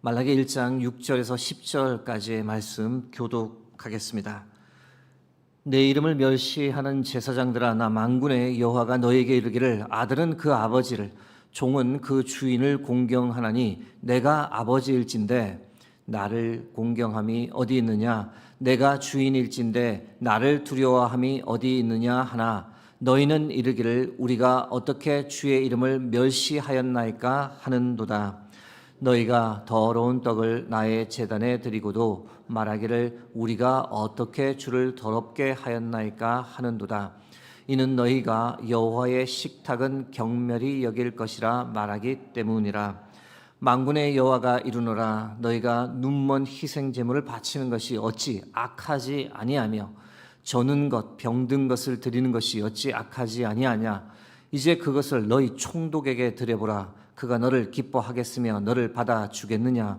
말라기 1장 6절에서 10절까지의 말씀 교독하겠습니다. 내 이름을 멸시하는 제사장들아, 나 만군의 여호와가 너에게 이르기를, 아들은 그 아버지를, 종은 그 주인을 공경하나니 내가 아버지일진데 나를 공경함이 어디 있느냐? 내가 주인일진데 나를 두려워함이 어디 있느냐 하나, 너희는 이르기를 우리가 어떻게 주의 이름을 멸시하였나이까 하는도다. 너희가 더러운 떡을 나의 제단에 드리고도 말하기를 우리가 어떻게 주를 더럽게 하였나이까 하는도다. 이는 너희가 여호와의 식탁은 경멸히 여길 것이라 말하기 때문이라. 만군의 여호와가 이르노라, 너희가 눈먼 희생 제물을 바치는 것이 어찌 악하지 아니하며 저는 것 병든 것을 드리는 것이 어찌 악하지 아니하냐. 이제 그것을 너희 총독에게 드려보라. 그가 너를 기뻐하겠으며 너를 받아 주겠느냐.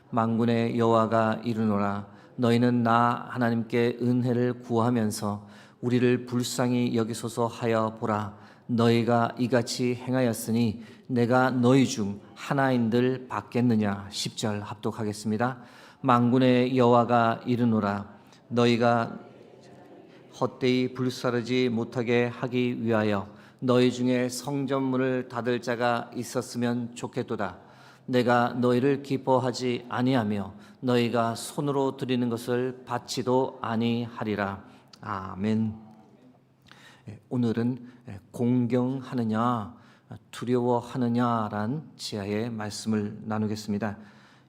만군의 여호와가 이르노라, 너희는 나 하나님께 은혜를 구하면서 우리를 불쌍히 여기소서 하여 보라. 너희가 이같이 행하였으니 내가 너희 중 하나인들 받겠느냐. 10절 합독하겠습니다. 만군의 여호와가 이르노라, 너희가 헛되이 불사르지 못하게 하기 위하여 너희 중에 성전문을 닫을 자가 있었으면 좋겠도다. 내가 너희를 기뻐하지 아니하며 너희가 손으로 드리는 것을 받지도 아니하리라. 아멘. 오늘은 공경하느냐 두려워하느냐란 지하의 말씀을 나누겠습니다.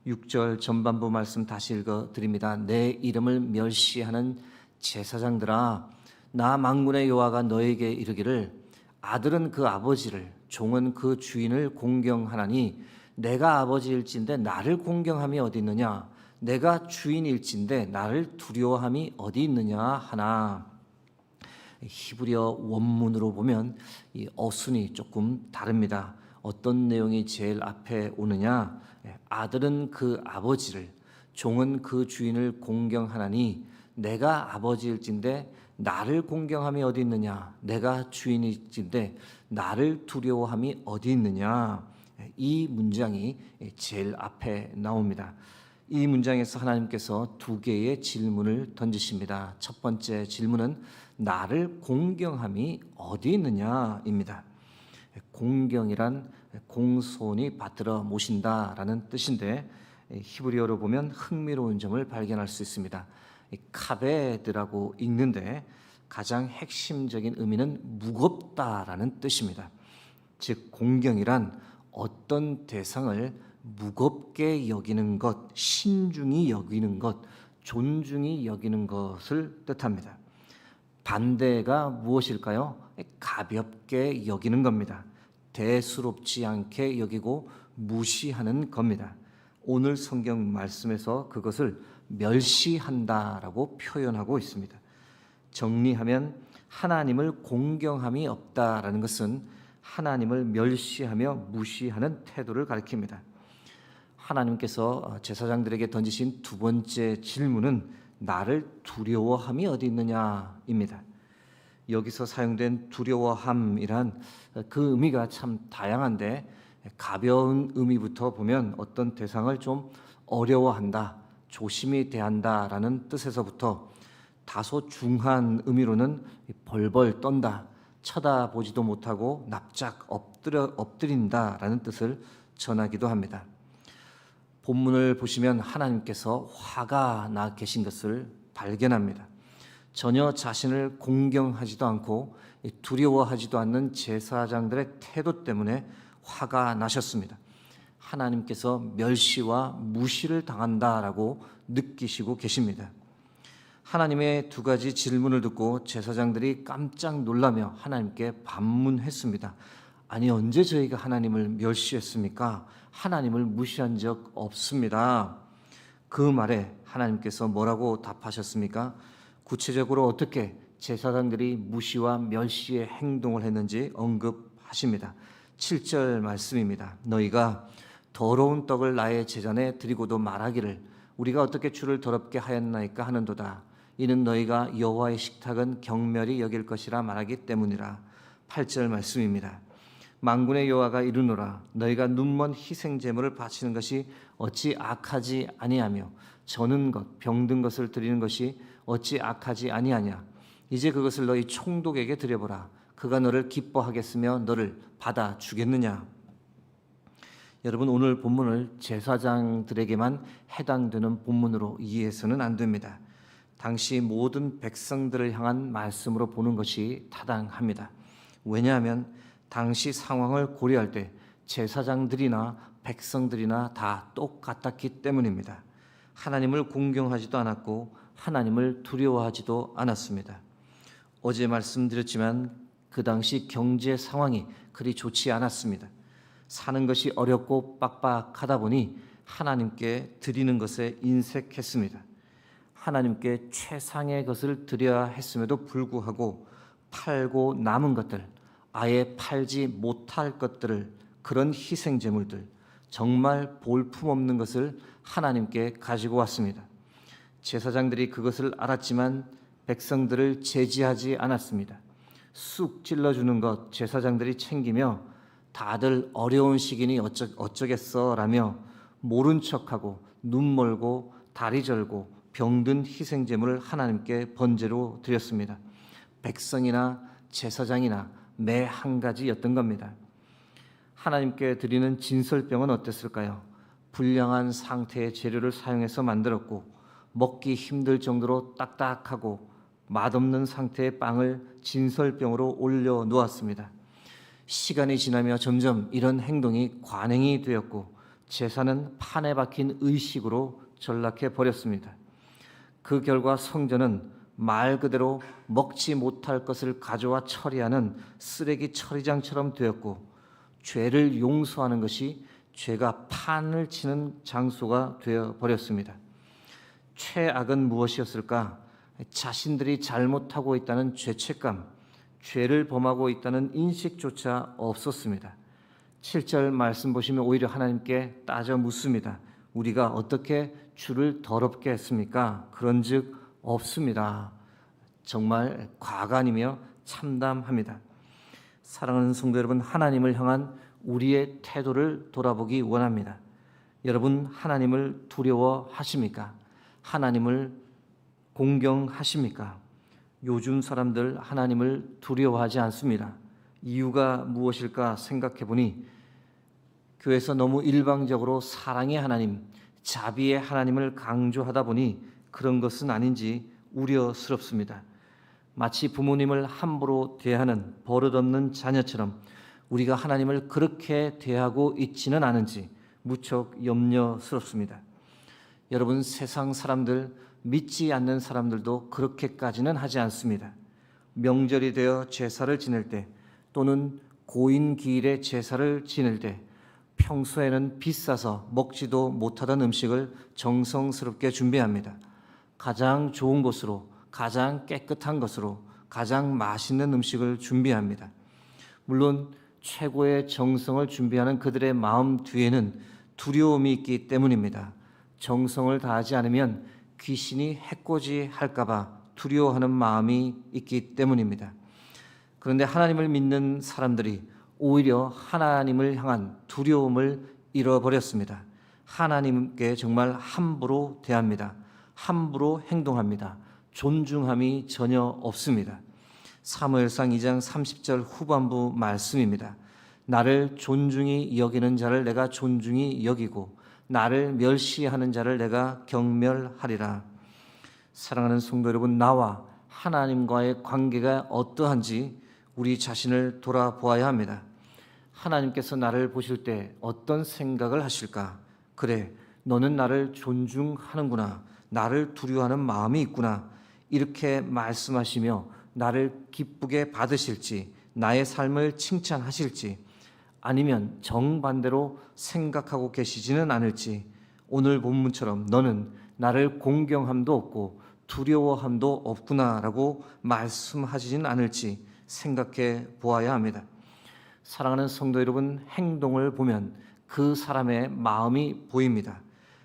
6절 전반부 말씀 다시 읽어드립니다. 내 이름을 멸시하는 제사장들아, 나 만군의 여호와가 너에게 이르기를, 아들은 그 아버지를, 종은 그 주인을 공경하나니 내가 아버지일진데 나를 공경함이 어디 있느냐. 내가 주인일진데 나를 두려워함이 어디 있느냐 하나. 히브리어 원문으로 보면 이 어순이 조금 다릅니다. 어떤 내용이 제일 앞에 오느냐. 아들은 그 아버지를, 종은 그 주인을 공경하나니 내가 아버지일진데 나를 공경함이 어디 있느냐. 내가 주인일진데 나를 두려워함이 어디 있느냐. 이 문장이 제일 앞에 나옵니다. 이 문장에서 하나님께서 두 개의 질문을 던지십니다. 첫 번째 질문은 나를 공경함이 어디 있느냐입니다. 공경이란 공손히 받들어 모신다라는 뜻인데, 히브리어로 보면 흥미로운 점을 발견할 수 있습니다. 카베드라고 읽는데 가장 핵심적인 의미는 무겁다라는 뜻입니다. 즉 공경이란 어떤 대상을 무겁게 여기는 것, 신중히 여기는 것, 존중히 여기는 것을 뜻합니다. 반대가 무엇일까요? 가볍게 여기는 겁니다. 대수롭지 않게 여기고 무시하는 겁니다. 오늘 성경 말씀에서 그것을 멸시한다라고 표현하고 있습니다. 정리하면 하나님을 공경함이 없다라는 것은 하나님을 멸시하며 무시하는 태도를 가리킵니다. 하나님께서 제사장들에게 던지신 두 번째 질문은 나를 두려워함이 어디 있느냐입니다. 여기서 사용된 두려워함이란 그 의미가 참 다양한데, 가벼운 의미부터 보면 어떤 대상을 좀 어려워한다, 조심히 대한다라는 뜻에서부터 다소 중한 의미로는 벌벌 떤다, 쳐다보지도 못하고 납작 엎드린다라는 뜻을 전하기도 합니다. 본문을 보시면 하나님께서 화가 나 계신 것을 발견합니다. 전혀 자신을 공경하지도 않고 두려워하지도 않는 제사장들의 태도 때문에 화가 나셨습니다. 하나님께서 멸시와 무시를 당한다라고 느끼시고 계십니다. 하나님의 두 가지 질문을 듣고 제사장들이 깜짝 놀라며 하나님께 반문했습니다. 아니, 언제 저희가 하나님을 멸시했습니까? 하나님을 무시한 적 없습니다. 그 말에 하나님께서 뭐라고 답하셨습니까? 구체적으로 어떻게 제사장들이 무시와 멸시의 행동을 했는지 언급하십니다. 7절 말씀입니다. 너희가 더러운 떡을 나의 제단에 드리고도 말하기를 우리가 어떻게 주를 더럽게 하였나이까 하는도다. 이는 너희가 여호와의 식탁은 경멸히 여길 것이라 말하기 때문이라. 8절 말씀입니다. 만군의 여호와가 이르노라 너희가 눈먼 희생 제물을 바치는 것이 어찌 악하지 아니하며 저는 것 병든 것을 드리는 것이 어찌 악하지 아니하냐. 이제 그것을 너희 총독에게 드려보라. 그가 너를 기뻐하겠으며 너를 받아 주겠느냐. 여러분, 오늘 본문을 제사장들에게만 해당되는 본문으로 이해해서는 안 됩니다. 당시 모든 백성들을 향한 말씀으로 보는 것이 타당합니다. 왜냐하면 당시 상황을 고려할 때 제사장들이나 백성들이나 다 똑같았기 때문입니다. 하나님을 공경하지도 않았고 하나님을 두려워하지도 않았습니다. 어제 말씀드렸지만 그 당시 경제 상황이 그리 좋지 않았습니다. 사는 것이 어렵고 빡빡하다 보니 하나님께 드리는 것에 인색했습니다. 하나님께 최상의 것을 드려야 했음에도 불구하고 팔고 남은 것들, 아예 팔지 못할 것들을, 그런 희생 제물들, 정말 볼품없는 것을 하나님께 가지고 왔습니다. 제사장들이 그것을 알았지만 백성들을 제지하지 않았습니다. 쑥 찔러주는 것 제사장들이 챙기며 다들 어려운 시기니 어쩌겠어라며 모른 척하고 눈 멀고 다리 절고 병든 희생 제물을 하나님께 번제로 드렸습니다. 백성이나 제사장이나 매 한 가지였던 겁니다. 하나님께 드리는 진설병은 어땠을까요? 불량한 상태의 재료를 사용해서 만들었고 먹기 힘들 정도로 딱딱하고 맛없는 상태의 빵을 진설병으로 올려 놓았습니다. 시간이 지나며 점점 이런 행동이 관행이 되었고 제사는 판에 박힌 의식으로 전락해 버렸습니다. 그 결과 성전은 말 그대로 먹지 못할 것을 가져와 처리하는 쓰레기 처리장처럼 되었고 죄를 용서하는 것이 죄가 판을 치는 장소가 되어 버렸습니다. 최악은 무엇이었을까? 자신들이 잘못하고 있다는 죄책감, 죄를 범하고 있다는 인식조차 없었습니다. 7절 말씀 보시면 오히려 하나님께 따져 묻습니다. 우리가 어떻게 주를 더럽게 했습니까? 그런즉 없습니다. 정말 과간이며 참담합니다. 사랑하는 성도 여러분, 하나님을 향한 우리의 태도를 돌아보기 원합니다. 여러분, 하나님을 두려워하십니까? 하나님을 공경하십니까? 요즘 사람들 하나님을 두려워하지 않습니다. 이유가 무엇일까 생각해 보니 교회에서 너무 일방적으로 사랑의 하나님, 자비의 하나님을 강조하다 보니 그런 것은 아닌지 우려스럽습니다. 마치 부모님을 함부로 대하는 버릇없는 자녀처럼 우리가 하나님을 그렇게 대하고 있지는 않은지 무척 염려스럽습니다. 여러분, 세상 사람들, 믿지 않는 사람들도 그렇게까지는 하지 않습니다. 명절이 되어 제사를 지낼 때 또는 고인기일에 제사를 지낼 때 평소에는 비싸서 먹지도 못하던 음식을 정성스럽게 준비합니다. 가장 좋은 곳으로, 가장 깨끗한 것으로, 가장 맛있는 음식을 준비합니다. 물론 최고의 정성을 준비하는 그들의 마음 뒤에는 두려움이 있기 때문입니다. 정성을 다하지 않으면 귀신이 해코지할까 봐 두려워하는 마음이 있기 때문입니다. 그런데 하나님을 믿는 사람들이 오히려 하나님을 향한 두려움을 잃어버렸습니다. 하나님께 정말 함부로 대합니다. 함부로 행동합니다. 존중함이 전혀 없습니다. 사무엘상 2장 30절 후반부 말씀입니다. 나를 존중히 여기는 자를 내가 존중히 여기고 나를 멸시하는 자를 내가 경멸하리라. 사랑하는 성도 여러분, 나와 하나님과의 관계가 어떠한지 우리 자신을 돌아보아야 합니다. 하나님께서 나를 보실 때 어떤 생각을 하실까? 그래, 너는 나를 존중하는구나. 나를 두려워하는 마음이 있구나. 이렇게 말씀하시며 나를 기쁘게 받으실지, 나의 삶을 칭찬하실지, 아니면 정반대로 생각하고 계시지는 않을지, 오늘 본문처럼 너는 나를 공경함도 없고 두려워함도 없구나라고 말씀하시진 않을지 생각해 보아야 합니다. 사랑하는 성도 여러분, 행동을 보면 그 사람의 마음이 보입니다.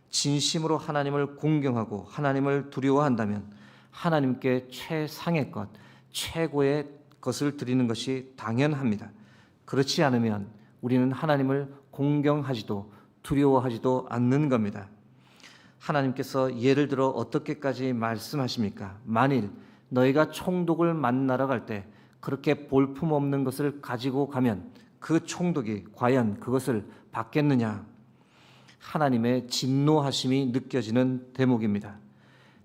진심으로 하나님을 공경하고 하나님을 두려워한다면 하나님께 최상의 것, 최고의 것을 드리는 것이 당연합니다. 그렇지 않으면 우리는 하나님을 공경하지도 두려워하지도 않는 겁니다. 하나님께서 예를 들어 어떻게까지 말씀하십니까? 만일 너희가 총독을 만나러 갈 때 그렇게 볼품없는 것을 가지고 가면 그 총독이 과연 그것을 받겠느냐? 하나님의 진노하심이 느껴지는 대목입니다.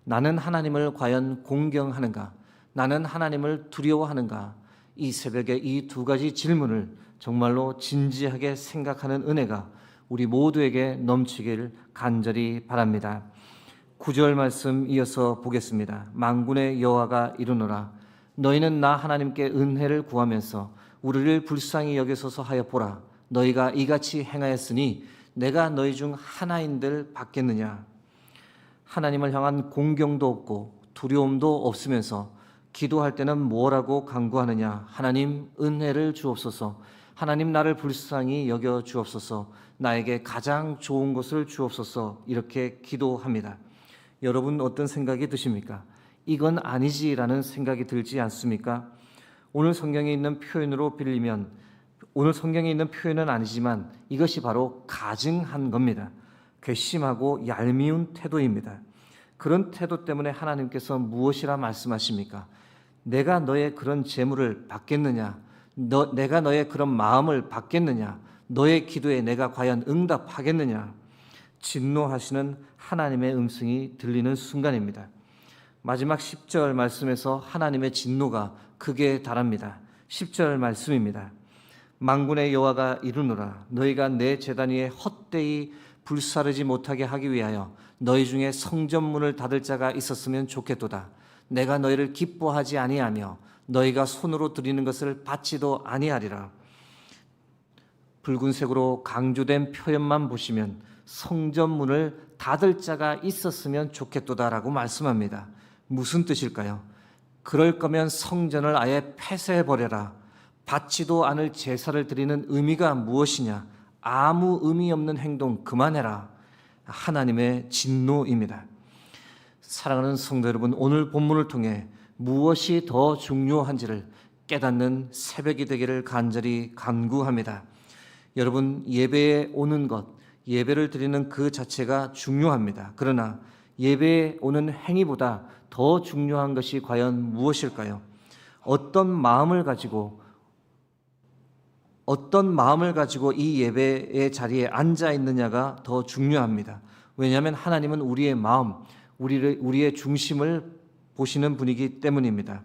나는 하나님을 과연 공경하는가? 나는 하나님을 두려워하는가? 이 새벽에 이 두 가지 질문을 정말로 진지하게 생각하는 은혜가 우리 모두에게 넘치길 간절히 바랍니다. 9절 말씀 이어서 보겠습니다. 만군의 여호와가 이르노라 너희는 나 하나님께 은혜를 구하면서 우리를 불쌍히 여기소서 하여 보라. 너희가 이같이 행하였으니 내가 너희 중 하나인들 받겠느냐. 하나님을 향한 공경도 없고 두려움도 없으면서 기도할 때는 뭐라고 간구하느냐. 하나님 은혜를 주옵소서. 하나님 나를 불쌍히 여겨 주옵소서. 나에게 가장 좋은 것을 주옵소서. 이렇게 기도합니다. 여러분 어떤 생각이 드십니까? 이건 아니지라는 생각이 들지 않습니까? 오늘 성경에 있는 표현으로 빌리면 오늘 성경에 있는 표현은 아니지만 이것이 바로 가증한 겁니다. 괘씸하고 얄미운 태도입니다. 그런 태도 때문에 하나님께서 무엇이라 말씀하십니까? 내가 너의 그런 재물을 받겠느냐? 내가 너의 그런 마음을 받겠느냐? 너의 기도에 내가 과연 응답하겠느냐? 진노하시는 하나님의 음성이 들리는 순간입니다. 마지막 10절 말씀에서 하나님의 진노가 극에 달합니다. 10절 말씀입니다. 만군의 여호와가 이르노라 너희가 내 제단 위에 헛되이 불사르지 못하게 하기 위하여 너희 중에 성전문을 닫을 자가 있었으면 좋겠도다. 내가 너희를 기뻐하지 아니하며 너희가 손으로 드리는 것을 받지도 아니하리라. 붉은색으로 강조된 표현만 보시면 성전문을 닫을 자가 있었으면 좋겠도다라고 말씀합니다. 무슨 뜻일까요? 그럴 거면 성전을 아예 폐쇄해버려라. 받지도 않을 제사를 드리는 의미가 무엇이냐? 아무 의미 없는 행동 그만해라. 하나님의 진노입니다. 사랑하는 성도 여러분, 오늘 본문을 통해 무엇이 더 중요한지를 깨닫는 새벽이 되기를 간절히 간구합니다. 여러분, 예배에 오는 것, 예배를 드리는 그 자체가 중요합니다. 그러나 예배에 오는 행위보다 더 중요한 것이 과연 무엇일까요? 어떤 마음을 가지고 이 예배의 자리에 앉아 있느냐가 더 중요합니다. 왜냐하면 하나님은 우리의 마음, 우리의 중심을 보시는 분이기 때문입니다.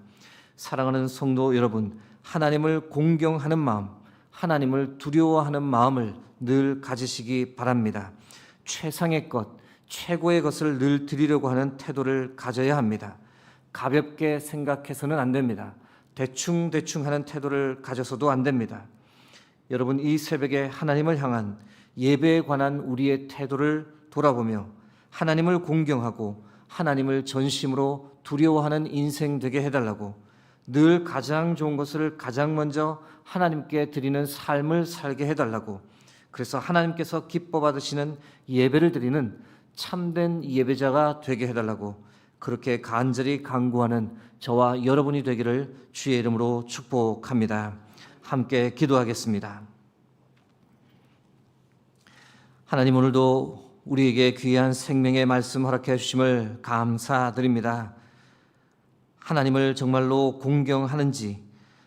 사랑하는 성도 여러분, 하나님을 공경하는 마음, 하나님을 두려워하는 마음을 늘 가지시기 바랍니다. 최상의 것, 최고의 것을 늘 드리려고 하는 태도를 가져야 합니다. 가볍게 생각해서는 안 됩니다. 대충 하는 태도를 가져서도 안 됩니다. 여러분, 이 새벽에 하나님을 향한 예배에 관한 우리의 태도를 돌아보며 하나님을 공경하고 하나님을 전심으로 두려워하는 인생 되게 해달라고, 늘 가장 좋은 것을 가장 먼저 하나님께 드리는 삶을 살게 해달라고, 그래서 하나님께서 기뻐 받으시는 예배를 드리는 참된 예배자가 되게 해달라고 그렇게 간절히 간구하는 저와 여러분이 되기를 주의 이름으로 축복합니다. 함께 기도하겠습니다. 하나님, 오늘도 우리에게 귀한 생명의 말씀 허락해 주심을 감사드립니다. 하나님을 정말로 공경하는지,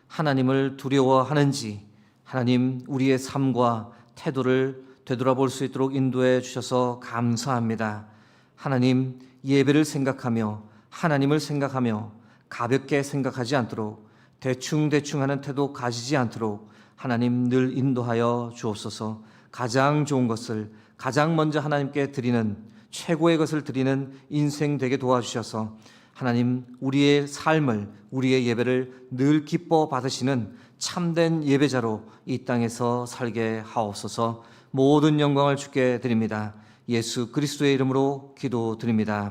하나님을 두려워하는지, 하나님 우리의 삶과 태도를 되돌아볼 수 있도록 인도해 주셔서 감사합니다. 하나님, 예배를 생각하며 하나님을 생각하며 가볍게 생각하지 않도록, 대충 하는 태도 가지지 않도록 하나님 늘 인도하여 주옵소서. 가장 좋은 것을 가장 먼저 하나님께 드리는, 최고의 것을 드리는 인생 되게 도와주셔서 하나님 우리의 삶을, 우리의 예배를 늘 기뻐 받으시는 참된 예배자로 이 땅에서 살게 하옵소서. 모든 영광을 주께 드립니다. 예수 그리스도의 이름으로 기도드립니다.